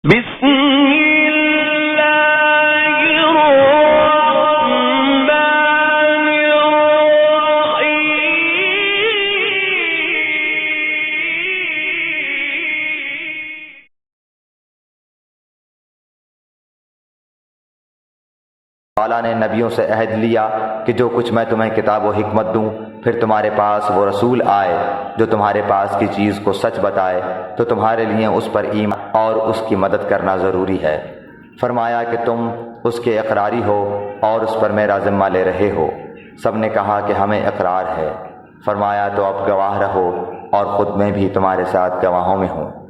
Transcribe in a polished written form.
بسم اللہ الرحمن الرحیم۔ تعالیٰ نے نبیوں سے عہد لیا کہ جو کچھ میں تمہیں کتاب و حکمت دوں، پھر تمہارے پاس وہ رسول آئے جو تمہارے پاس کی چیز کو سچ بتائے، تو تمہارے لیے اس پر ایمان اور اس کی مدد کرنا ضروری ہے۔ فرمایا کہ تم اس کے اقراری ہو اور اس پر میرا ذمہ لے رہے ہو۔ سب نے کہا کہ ہمیں اقرار ہے۔ فرمایا تو اب گواہ رہو اور خود میں بھی تمہارے ساتھ گواہوں میں ہوں۔